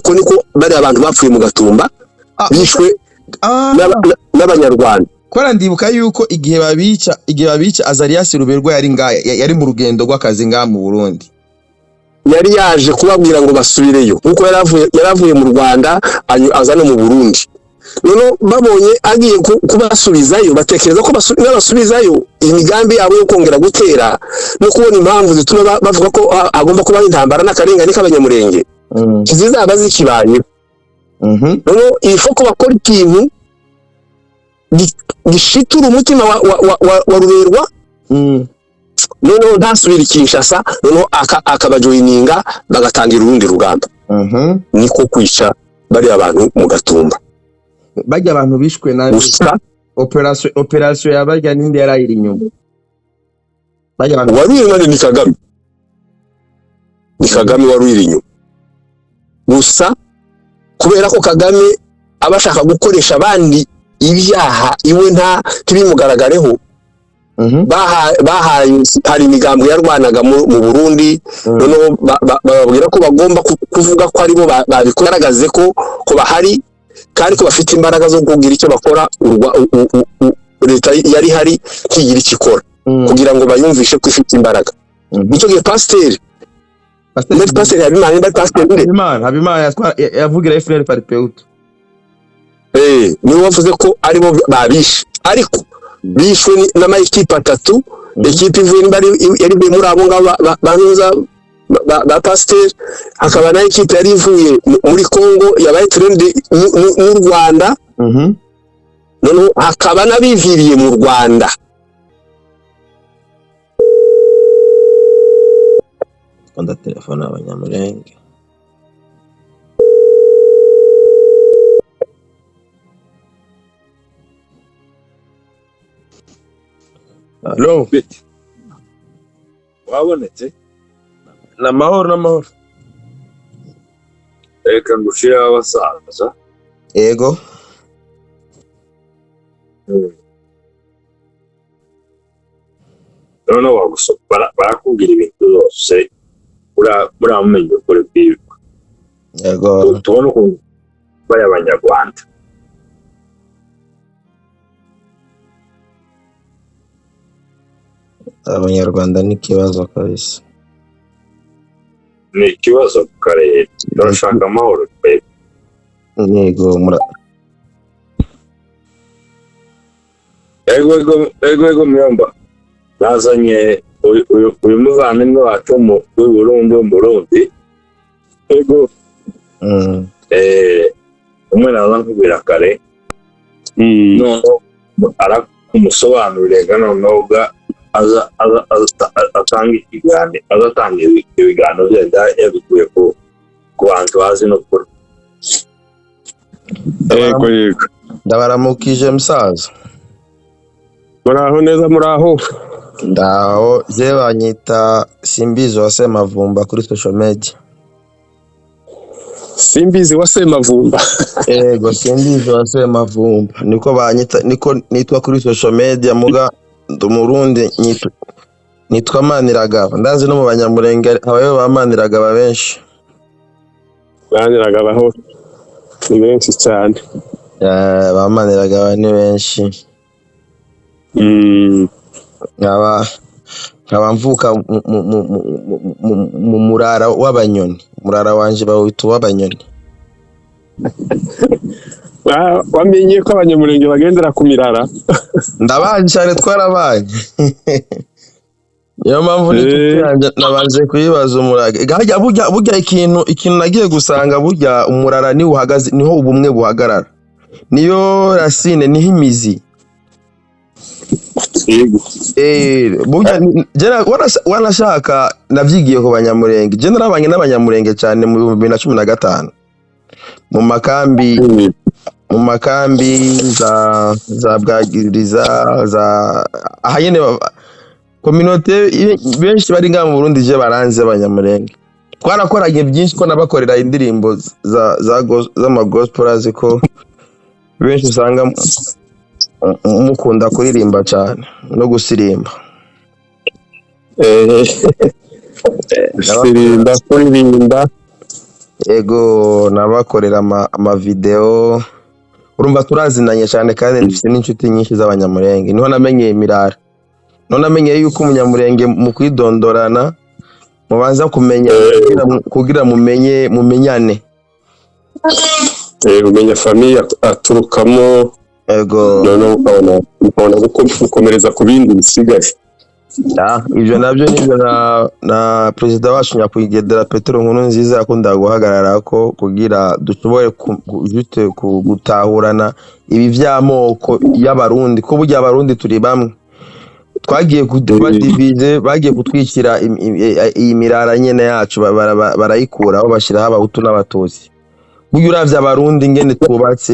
uko niko bari abantu bapfuye mu Gatumba bishwe n'abanyarwanda. Kora ndibuka yuko igihe babica Azarias Ruberwa yari mu rugendo rw'akazi nga mu Burundi, yari yaje kubabwira ngo basubireyo kuko yaravuye mu Rwanda aza no mu Burundi. None babonye agiye kubasubizayo batekereza ko basubizayo imigambi yabo yo kongera gutera no kubona impamvu zituma bavuga ko agomba kuba intambara n'akarengane k'abanyamurenge zizaba zikibaye. None ifo ko bakora ikintu gishitura umutima wa Ruberwa, noneho ntasubira Kinshasa, noneho akabajoyininga bagatangira urundi rugamba. Niko kwica bari abantu mu Gatumba. Bajya abantu bishwe na operation yabarya ninde yarayiri inyuma. Bajya abantu wari ni Kagame. Ni Kagame wari inyuma. Gusa kubera ko Kagame abashaka gukoresha abandi ibyaha iwe nta tibimugaragareho, hari imigambo yarwanaga mu Burundi, noneho bababwira ko bagomba kuvuga ko aribo babigaragaze ko bahari kandi ko bafite imbaraga zo kugira icyo bakora. Leta yari hari kigira ikikora kugira ngo bayumvishe ko ifite imbaraga. Nicyo gihe Pasiteri Habimana yavugira FNL Paripeutu niwe wavuze ko aribo babishe, ariko bishwe n'amayikipe atatu. Ekipe ivuye yari muri abo ngabo banuza ba Pasiteri, hakaba na ekipe yari ivuye muri Kongo yabaye trende n'u Rwanda, noneho hakaba n'abiviriye mu Rwanda. Konda telefone abanyamurenge. Hello. Wabonetse? Namahoro. Reka ngushira abasaza. Yego. Noneho wagusopara barakubwira ibintu byose uramumenye ukore bwibuka. Yego. Tubona ko bari abanyarwanda. Abanyarwanda ni kibazo kabisa. Ni ikibazo ku karere. Turashaka amahoro pe. Yego Ego myamba. Nazanye uyu muvandimwe wacu mu Burundi. Ego. Umwe naza nkubwira kare. None aramusobanurira noneho atanga ikiganiro, azatanga ibiganiro byenda yabikuye ku bantu bazi no kuri. Yego. Ndabaramukije musaza. Muraho neza muraho. Ndaho je banyita Simbizi wa Semavumba kuri social media. Simbizi wa Semavumba. Yego, Simbizi wa Semavumba niko banyita, niko nitwa kuri social media. Muga Murundi nitwa Maniragaba. Ndazi no mu Banyamurenge abayo ba Maniragaba benshi. Maniragaba ni benshi cyane. Ba Maniragaba ni benshi. Nkaba mvuka mu murara w'Abanyoni. Murara wanje bawita w'Abanyoni. Wamenye ko Abanyamurenge bagendera ku mirara? Ndabaje cyane, twarabanye. Niyo mpamvu nabanje kuyibaza umurage. Burya ikintu nagiye gusanga, burya umurara ni uhagaze niho ubumwe buhagarara. Niyo racine niho imizi. Burya wanashaka navyigiye ku Banyamurenge. Je narabanye n'Abanyamurenge cyane mu 2015 mu makambi za Bwagiriza za ahayene communauté benshi bari nga mu Burundi je baranze Abanyamurenge. Twarakoranye byinshi ko nabakorera indirimbo z'ama gospel, ko benshi usanga mukunda kuririmba cyane no gusirimba. Kuririmba ego nabakorera ama video urumva turazinanye cyane kandi ndifite n'inshuti nyinshi z'abanyamurenge niho namenye Mirara none namenye yuko umunyamurenge mu kwidondorana mubanza kumenya kugira mumenyane umenya famille aturukamo ego none ukabona gukomereza ku bindi bisigaye ibyo nabyo nibyo na perezida wacu nyakwigendera Petero Nkurunziza yakunda guhagarara ko kugira dushobore gutahurana ibi by'amoko y'abarundi ko burya abarundi turi bamwe twagiye kudivide bagiye kutwikira iyi Mirara nyene yacu barayikuraho bashyiraho abahutu n'abatutsi burya uravye abarundi ngene twubatse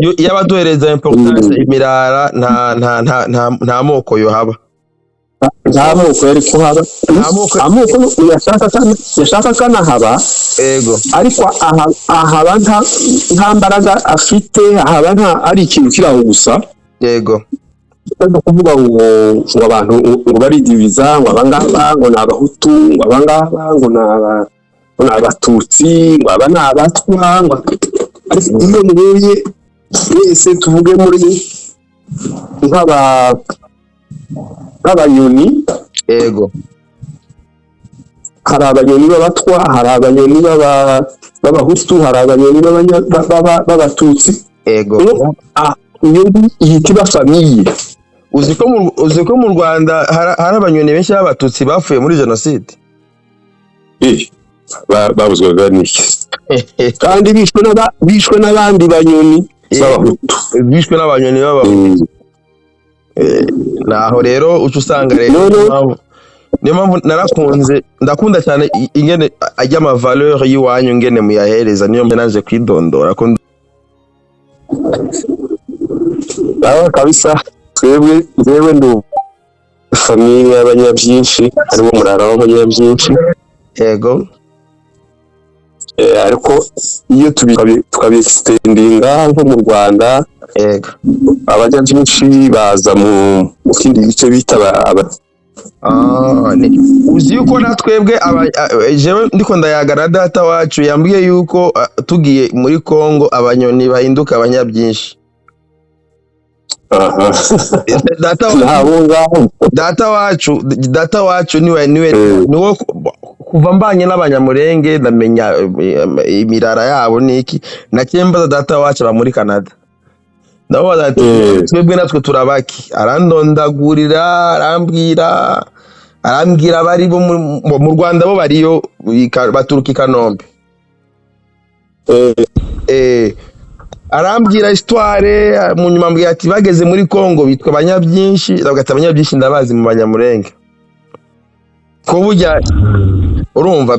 iyo abaduhereza importance Mirara nta moko yo haba nta moko yari kuhaba amoko yashaka kana haba ego ariko ahaba nta mbaraga afite ahaba nta ari ikintu kiraho gusa yego no kuvuga ngo abantu ngo baridiviza ngo abangaba ngo nabahutu ngo abangaba ngo nabatutsi ngo aba nabatwa ngo ariko iyo muye wese tuvuge muri nk'abanyoni ego hari abanyoni b'abatwa hari abanyoni b'abahutu hari abanyoni b'abatutsi ego iyo ihita iba famiye uzi ko mu Rwanda hari abanyoni benshi b'abatutsi bapfuye muri jenoside babuzwaga n'iki kandi bishwe n'abandi banyoni b'abahutu bishwe n'abanyoni b'abahutu naho rero uca usanga rero niyo mpamvu ndakunda cyane ingene ajya ama valeur y'iwanyu ngene muyahereza niyo naje kwidondora ko kabisa twebwe ndu famille y'abanyabyinshi harimo Murara w'abanyabyinshi yego ariko iyo tukabextendinga nko mu Rwanda yego abanyabyinshi baza mu kindi gice bita uzi yuko natwebwe jewe ndiko ndayagara data wacu yambwiye yuko tugiye muri Kongo abanyoni bahinduka abanyabyinshi data wacu niwo kuva mbanye n'abanyamurenge ndamenya Imirara yabo niki nakembaza data wacu aba muri Canada nabo bazati twebwe natwe turabaki arandondagurira arambwira bari bo mu Rwanda bo bariyo baturuka i Kanombe arambwira histoire mu nyuma mbwira ati bageze muri Kongo bitwa abanyabyinshi bagata abanyabyinshi ndabazi mu banyamurenge ko burya urumva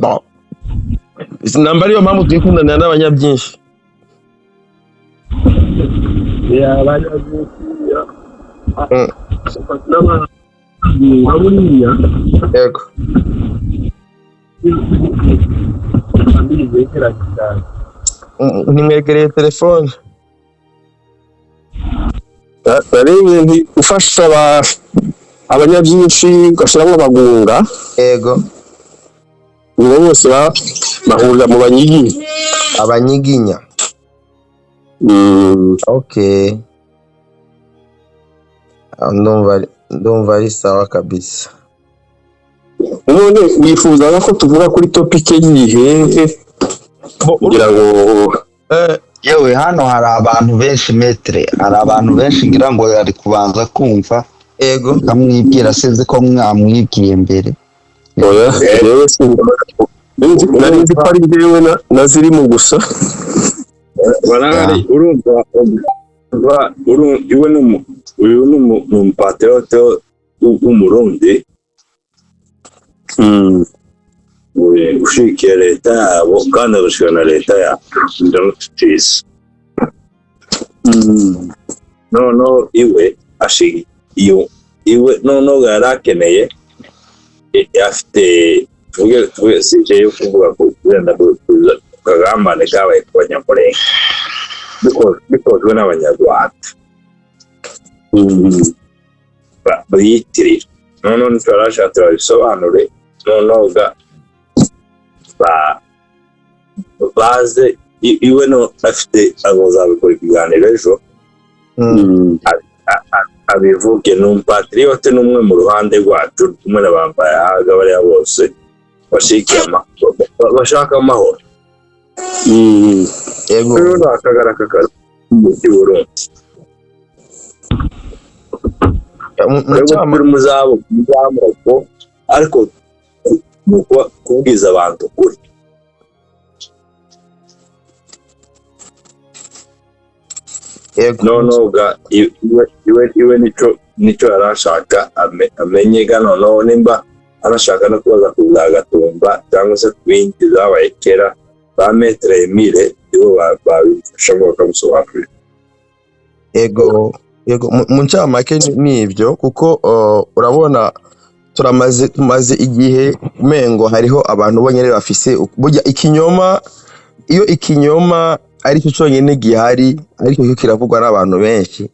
namba ariyo mpamvu twikundana n'abanyabyinshi yego nimwegereye telefone barebe ufasha abanyabyinshi ugashyiramo abagunga yego nibo bose bahurira mu abanyiginya okay ndumva ari sawa kabisa none wifuzaga ko tuvuga kuri topic yihe kugira ngo yewe hano hari abantu benshi metre hari abantu benshi ngira ngo ari kubanza kumva ego kamwibwira sinzi ko mwamwibwiye mbere oya yewe nari nzi ko ari njyewe naziri mu gusa barahari urumva uyu ni umupatriote w'umurundi ushikiye leta yabo kandi agashikira na leta yabo ndamutse no iwe ashigi iwe no yarakeneye afite tuvuge sije yo kuvuga ko wenda kagambane kabaye ku banyamurenge bikozwe n'abanyarwanda bayitirira noneho ntiturashatse babisobanure noneho baze iwe no afite azabikora ikiganiro ejo abivuge n'umupatriote n'umwe mu ruhande rwacu tumwe n'abambaye ahaga bariya bose bashaka amahoro yego rero nakagara kakara mu Burundi muzabo ariko kubwiza abantu kuri nonoga iwe nico arashaka amenyega noneho nimba arashaka no kubaza kuzagatumba cyangwa se kwinjiza zabaye kera ba Maître Emile nibo babifasha ngo bakamusobanurira yego mu ncamake n'ibyo kuko urabona tumaze igihe mengo hariho abantu bonyine bafise burya ikinyoma iyo ikinyoma ari cyo cyonyine gihari ariko cyo kiravugwa n'abantu benshi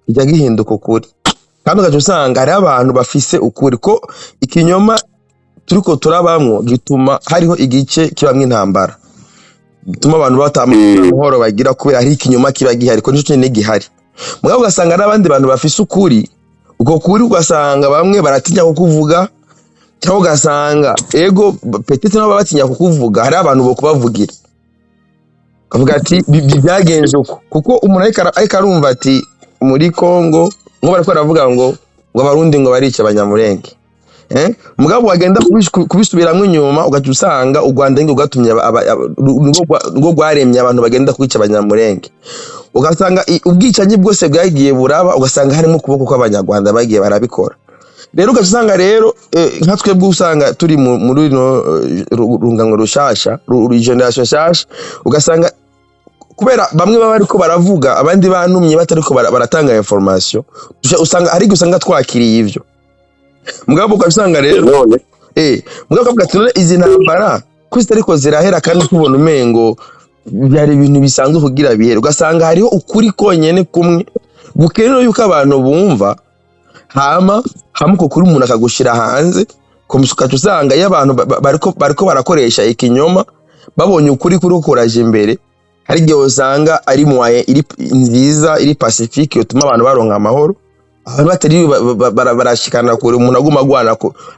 kijya gihinduka ukuri kandi ugaca usanga hari abantu bafise ukuri ko ikinyoma turiko turabamwo gituma hariho igice kibamwe intambara gituma abantu batamahoro bagira kubera hari ikinyoma kiba gihari ko cyo cyonyine gihari mugabo ugasanga n'abandi bantu bafise ukuri uko kuri ugasanga bamwe baratinya kukuvuga cyangwa ugasanga ego petete nabo batinya kukuvuga hari abantu bo kubavugira kavuga ati byagenze uko kuko umuntu ariko arumva ati muri Kongo ngo bariko baravuga ngo abarundi ngo barica abanyamurenge mugabo wagenda kubisubiramwe inyuma ugaca usanga u Rwanda ngo gatumye ngo gwaremye abantu bagenda kwica abanyamurenge ugasanga ubwicanyi bwose bwagiye buraba ugasanga harimo kuboko kw'abanyarwanda bagiye barabikora rero ugaca usanga rero nka twebwe usanga turi muri no rungano rushasha generation shasha ugasanga kubera bamwe baba ariko baravuga abandi bantumye batariko baratanga information usanga hari gusanga twakiriye ivyo mugabo ukabisanga rero mugabo kavuga ati none izi ntambara ko zitariko zirahera kandi tubona umengo byari ibintu bisanzwe kugira bihere ugasanga hariho ukuri konyene kumwe gukenera yuko abantu bumva hama ko kuri umuntu akagushira hanze kumusukaje usanga y'abantu bariko barakoresha ikinyoma babonye ukuri kurukoraje imbere hari gihe usanga ari muaye iri nziza iri pacifique utuma abantu baronka amahoro abantu batari barashikana kure umuntu aguma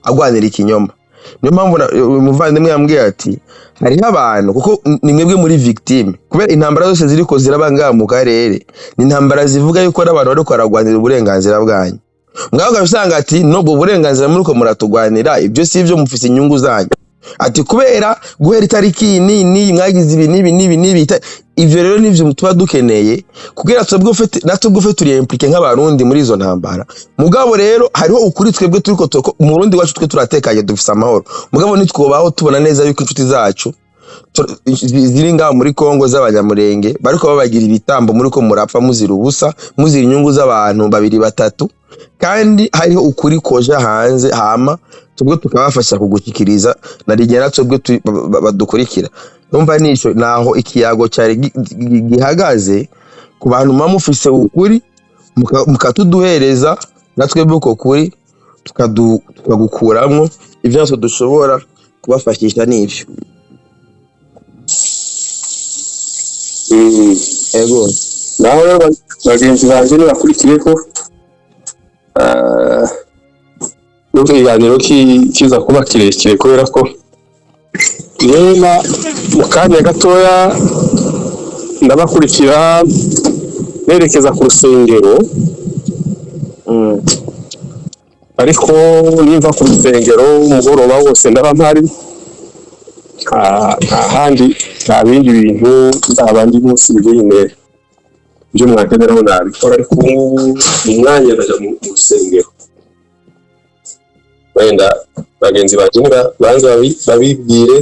agwanira ikinyoma niyo mpamvu umuvandimwe yambwiye ati hariho abantu kuko ni mwebwe muri victime kubera intambara zose ziriko zirabanga mu karere ni intambara zivuga yuko ari abantu bariko baragwanira uburenganzira bwanyu mwaga usanga ati nobwo burenganzira muri ko muratugwanira ibyo si ibyo mufise inyungu zanyu ati kubera guhera itariki ni mwagize ibi nibi ivyo rero nivyo tuba dukeneye kugira twebwe turi impliqué nk'abarundi muri izo ntambara mugabo rero hariho ukuri twebwe turiko mu Burundi wacu twe turatekanye dufise amahoro mugabo nitwobaho tubona neza yuko inshuti zacu ziri ngaho muri Kongo z'abanyamurenge bariko babagira ibitambo muri ko murapfa muzira ubusa muzira inyungu z'abantu babiri batatu kandi hariho ukuri koja hanze hama tubwo tukabafasha kugushikiriza na rigena twebwe badukurikira numva nico naho ikiyago cyari gihagaze ku bantu mamufise ukuri mukatuduhereza natwebwe uko kuri tukagukuramwo ivyo byose dushobora kubafashisha n'ivyo ego naho rero bagenzi banje bakurikiye ko nuko ikiganiro kiza kuba kirekire kubera ko nyuma mu kanya gatoya ndabakurikira nerekeza ku rusengero ariko nimva ku rusengero umugoroba wose ndaba mpari ahandi nta bindi bintu ndabandi munsi bw'ine byo mwakeneraho nabikora ariko umwanya ndaja mu rusengero wenda bagenzi bagenga banze babibwire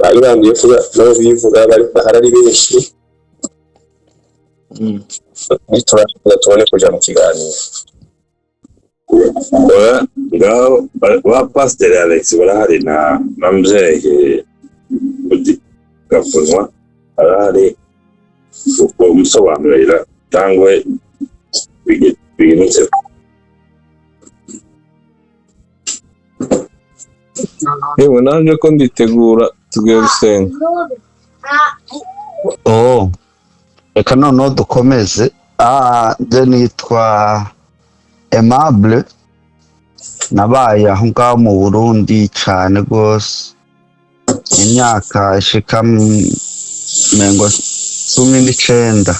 bari bambiye kuba nabo bivuga bari bahari benshi tubone kuja mu kiganiro ngaho wa Pastor Alex barahari na mzee Gafunwa barahari uko umusobanurira cyangwa bigenze yewe naje ko nditegura tugiye gusenga. Oh, reka noneho dukomeze. Nje nitwa Aimable, nabaye aho ngaho mu Burundi cyane rwose, imyaka ishika mengo 19.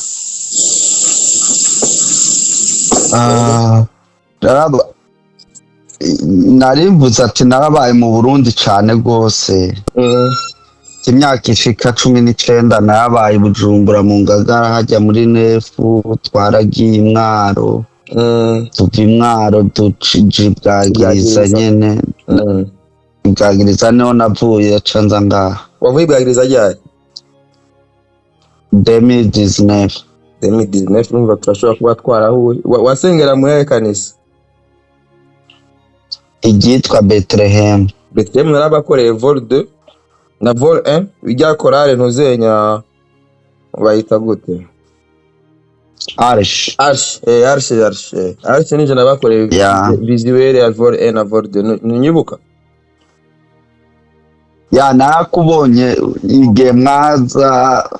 Narimbuze ati narabaye mu Burundi cyane rwose, imyaka ishika 19 narabaye Bujumbura mu Ngagara hajya muri Nefu, twaragiye Mwaro, tuva Mwaro ducije Bwagiriza nyene, Bwagiriza niho navuye canza ngaha. Wavuye Bwagiriza ryari? 2019 numva turashobora kuba twarahuye. Wasengera mu yahe kanisa? iryitwa Bethlehem. Bethlehem narabakoreye vol 2 na vol 1 bijya korale ntuzenya bayita gute? Arsh. Arsh nije nabakoreye visuel ya vol 1 na vol 2 nunyibuka. Nakubonye igihe mwaza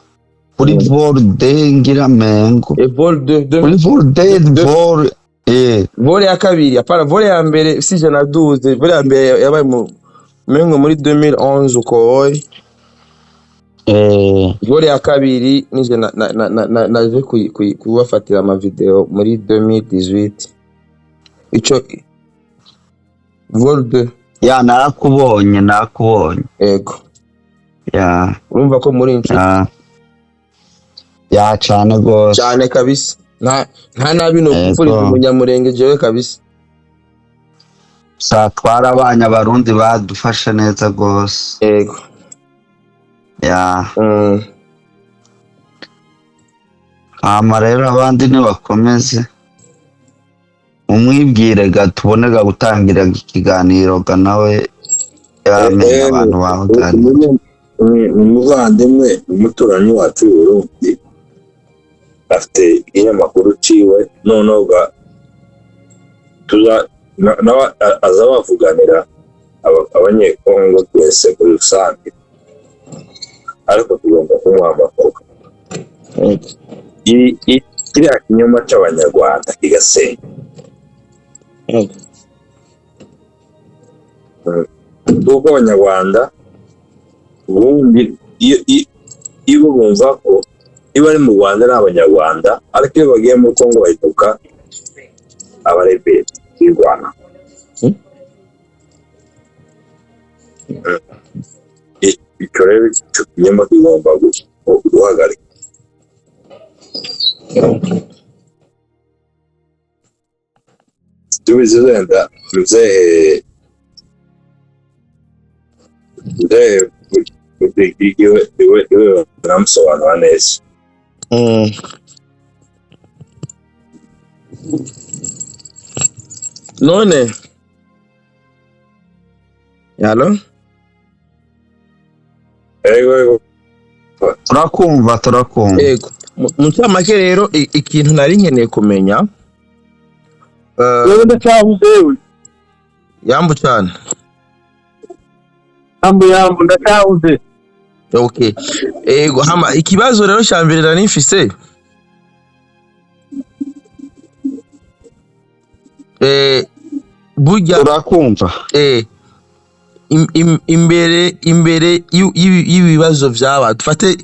kuri vol 2 ngira mengo. Vol 2 Kuri vol 2 vol ya kabiri apana vol ya mbere si je na 12. Vol ya mbere yabaye mu mengo muri 2011 uko vol ya kabiri nije naje kubafatira ama video muri 2018 ico vol 2 narakubonye ego urumva ko muri incu cyane gose cyane kabisa nta nabino kufuriza umunyamurenge jewe kabisa. Twarabanye abarundi badufashe neza gose. Ego rero abandi nibakomeze umwibwire tubone gutangira ikiganiro nawe yamenye abantu bahoganira. Umuvandimwe umuturanyi wacu Burundi afite ikinyamakuru ciwe noneho nawe aza bavuganira abanyekongo twese muri rusange, ariko tugomba kunywa amakuru. Kiriya kinyoma c'abanyarwanda kigasenya kuko abanyarwanda ubundi iyo bumva ko iyo bari mu Rwanda ari abanyarwanda, ariko iyo bagiye muri Kongo bahituka abareberi b'Irwana. Icyo rero icyo kinyoma kigomba guhagarika. Tubizi wenda mzee iwe baramusobanura neza. None Hello? Ego turakumva Ego mu cyamake rero ikintu nari nkeneye kumenya ndacyahuze yambu cyane yambu ndacyahuze. Okay. Ego hama ikibazo rero cyambere nari mfise burya turakumva imbere y'ibibazo byaba dufate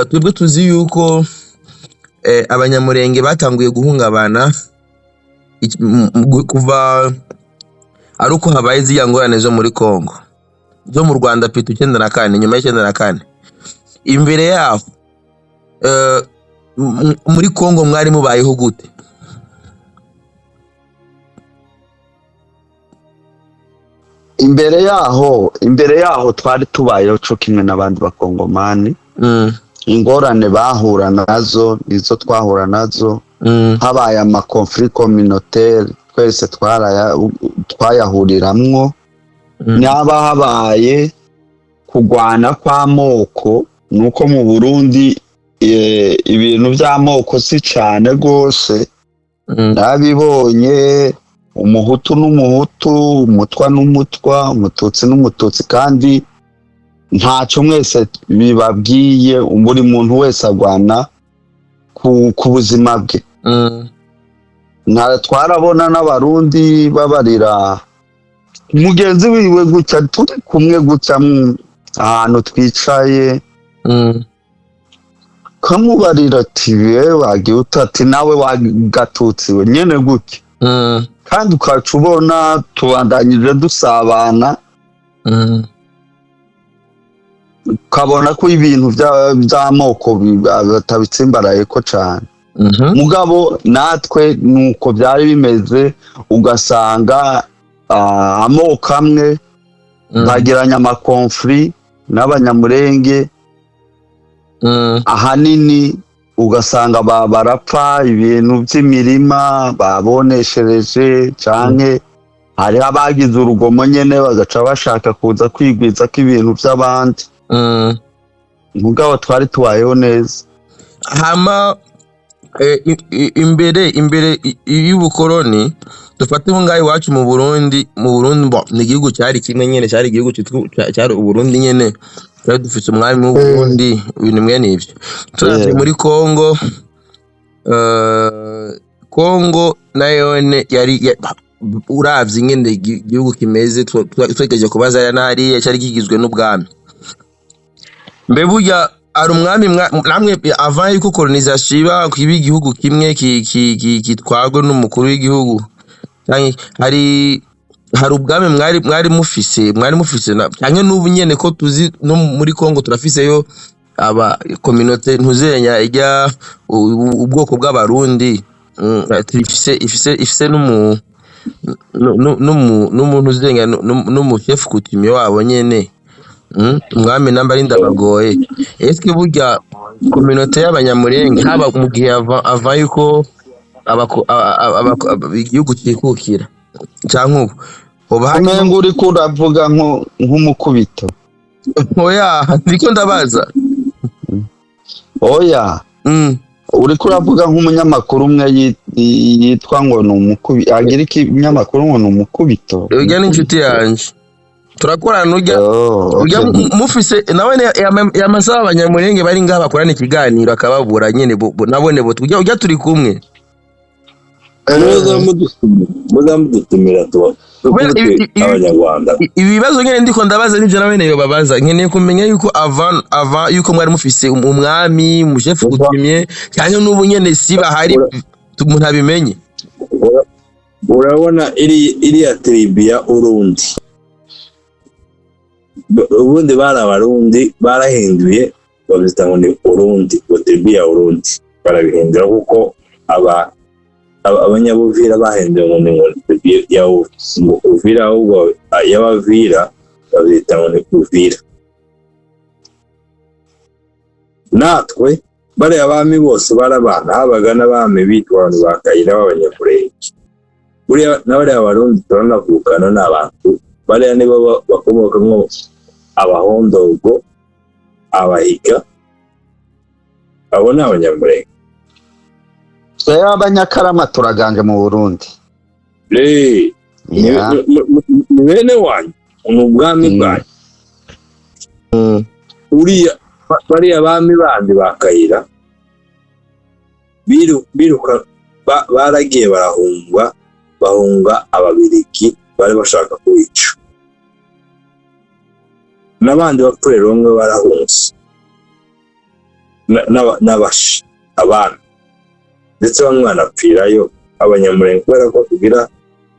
twebwe tuzi yuko abanyamurenge batanguye guhungabana kuva ari uko habaye ziriya ngorane zo muri Kongo zo mu Rwanda pitu 94 nyuma y'94. Imbere yaho muri Kongo mwari mubayeho gute? Imbere yaho twari tubayeho cyo kimwe n'abandi bakongomani. Ingorane bahura nazo nizo twahura nazo. Habaye ama conflit communautaire twese twayahuriramwo. Nyaba habaye kugwana kw'amoko, nuko mu Burundi ibintu by'amoko si cyane gose. Nabibonye umuhutu n'umuhutu, umutwa n'umutwa, umututsi n'umututsi, kandi ntacyo mwese bibabwiye. Buri muntu wese agwana ku buzima bwe. Twarabona n'abarundi babarira mugenzi wiwe gutya, turi kumwe gutya ahantu twicaye, kamubarira ati wewe wagiye utati nawe wagatutsi we nyene gutya, kandi ukaca ubona tubandanyije dusabana, ukabona ko ibintu by'amoko batabitsimbaraye ko cyane. Mugabo natwe nuko byari bimeze, ugasanga amoko amwe bagiranye amakonfuri n'abanyamurenge, ahanini ugasanga barapfa ibintu by'imirima baboneshereje, canke hari abagize urugomo nyene bagaca bashaka kuza kwigwiza ko ibintu by'abandi. Mugabo twari tubayeho neza. Hama imbere y'ubukoroni dufate ngaho iwacu mu Burundi ni igihugu cyari kimwe nyene, cyari igihugu cyari Uburundi nyene, twari dufite umwami mu Burundi, ibintu mwene ivyo. Turaje muri Kongo nayone yari uravye ingene igihugu kimeze, twegeje kubaza ya nari cyari kigizwe n'ubwami. Mbe burya ari umwami namwe avant yuko colonisation iba kwiba igihugu kimwe kitwagwe n'umukuru w'igihugu, hari ubwami mwari mufise cyane n'ubu nyene ko tuzi no muri Kongo turafiseyo aba communauté ntuzenya ijya ubwoko bw'abarundi, ifise n'umuntu uzenya n'umuchef coutumier wabo nyene. Umwami namba ari ndabagoye. Eske burya communauté y'abanyamurenge haba mu gihe ava yuko igihugu kikukira canke umenga uri kuravuga nk'umukubito? Oya, ndiko ndabaza. Oya, uri kuravuga nk'umunyamakuru umwe yitwa ngo ni umukubito, agira ikinyamakuru ngo ni umukubito. Ujya n'inshuti yanje turakorana, ujya mufise nawe yamasaba abanyamurenge bari ngaha bakorana ikiganiro akababura nyene nabone bo ujya turi kumwe. muzamudutumira abanyarwanda. Ibibazo nyene ndiko ndabaza n'ivyo nawe neyo babaza, nkeneye kumenya yuko avant yuko mwari mufise umwami chef coutumier cyane n'ubu nyene siba hari umuntu abimenye. Urabona iriya tribu ya Urundi, ubundi bari abarundi barahinduye babita ngo ni Urundi, tribu ya Urundi barabihindura kuko abanyabuvira bahinduye ngo ni tribu ya Uvira, ahubwo y'abavira babita ngo ni Uvira. Natwe bari abami bose barabana, habaga n'abami bitwa abantu bakayira b'abanyamurenge. Buriya n'abari abarundi turanavukana n'abantu bariya nibo bakomokamwo abahondogo, abahiga, abo ni abanyamurenge. Abanyakarama turaganje mu Burundi. Ni bene wanyu, ni ubwami bwanyu. Uriya bariya bami bandi bakayira biruka baragiye bahunga ababirigi bari bashaka kubica, n'abandi bapfurere bamwe barahunze n'abashi abana, ndetse bamwe banapfirayo. Abanyamurenge kubera ko tugira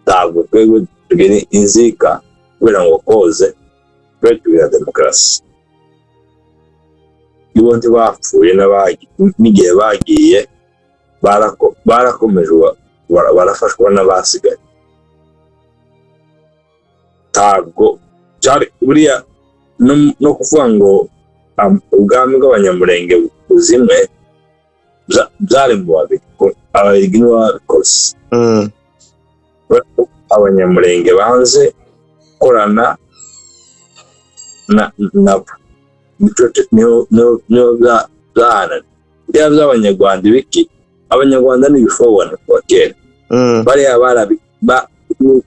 ntabwo twebwe tugira inzika kubera ngo koze twe tugira demokarasi. Ibo ntibapfuye n'igihe bagiye barakomeje barafashwa n'abasigaye. Ntabwo buriya no kuvuga ngo ubwami bw'abanyamurenge buzimwe byari mu ababirigi nibo babikoze. Abanyamurenge banze gukorana nabo, niyo byahanana. Biriya by'abanyarwanda ibiki, abanyarwanda n'ibifobona kuva kera. Bariya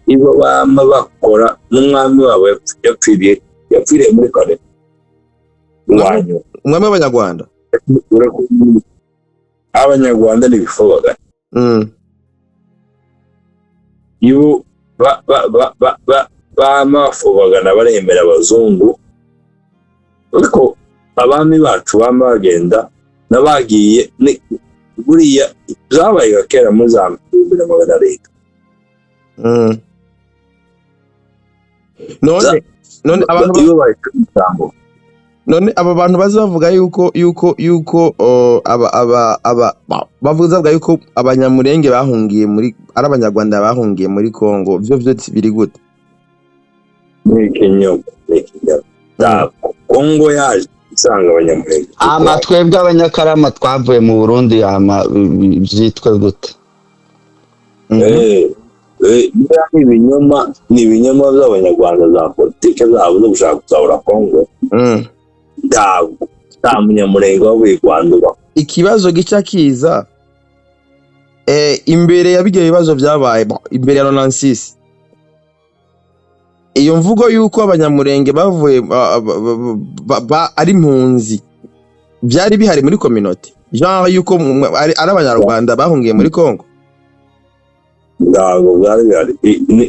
ibo bama bakora n'umwami wabo yapfiriye muri kare wanyu umwami w'abanyarwanda abanyarwanda n'ibifobaga ibo bama bafobagana baremera abazungu ariko abami bacu bama bagenda n'abagiye buriya zabaye kera muri za 2000 none aba bantu bazavuga yuko bavuga yuko abanyamurenge bahungiye muri ari abanyarwanda bahungiye muri Kongo byo biri gute ni Kenya Kongo yaje isanga abanyamurenge twebwe abanyakarama twavuye mu Burundi byitwa gute ni ibinyoma by'abanyarwanda za politike zabo zo gushaka kuzahura Kongo nta munyamurenge wavuye Rwanda ubaho. Ikibazo gica kiza imbere ya bijya bibazo byabaye imbere ya Ronansis iyo mvugo yuko abanyamurenge bavuye ari impunzi byari bihari muri community genre yuko ari abanyarwanda bahungiye muri Kongo ntabwo byari bihari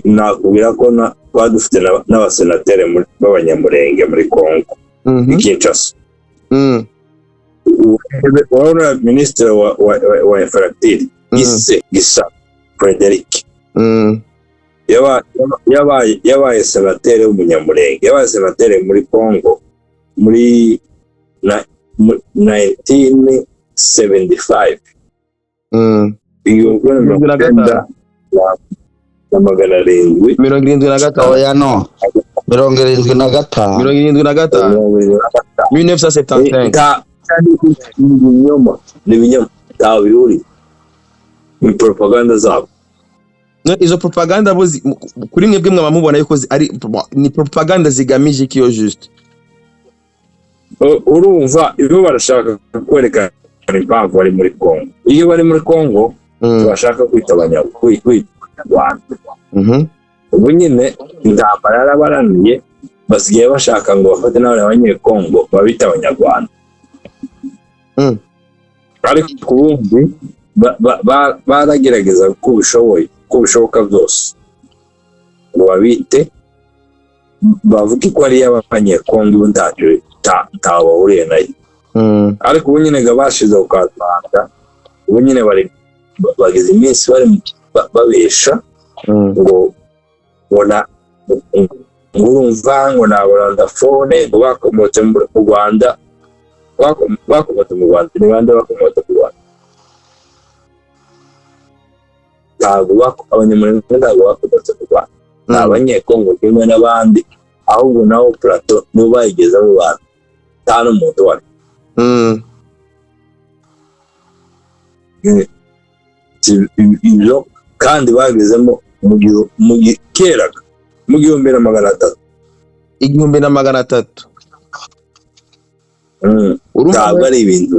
nakubwira ko badufite n'abasenateri b'abanyamurenge muri Kongo Kinshasa wabona minisitiri wa infrastructure Gisa Frederic yabaye senateri w'umunyamurenge yabaye senateri muri Kongo muri 1975 magana arindwi 75 oya no 75 1975 ni ibinyoma bihuri ni propaganda zabo izo propaganda kuri mwebwe mwamubona yuko ni propaganda zigamije ikiyo juste urumva iyo barashaka kwerekana impamvu bari muri Kongo iyo bari muri Kongo bashaka kwita abanyarwanda ubu nyine intambara yarabaraniye basigaye bashaka ngo bafate n'abanyekongo babita abanyarwanda ariko ubundi baragerageza uko bishoboka byose ngo babite bavuge ko ari abanyekongo ubu ntaho bahuriye nayo ariko ubu nyine bashize ku karubanda ubu nyine bagize iminsi bari babesha ngo urumva ngo n'abarandafone ngo bakomotse mu Rwanda bakomotse mu Rwanda ni bande bakomotse mu Rwanda ntabwo abanyamurenge ntabwo bakomotse mu Rwanda ni abanyekongo kimwe n'abandi ahubwo naho plateau nibo bayigeze mu bantu nta n'umuntu wari ibyo kandi bagezemo mu keraga mu 1300 1300 ntabwo ari ibintu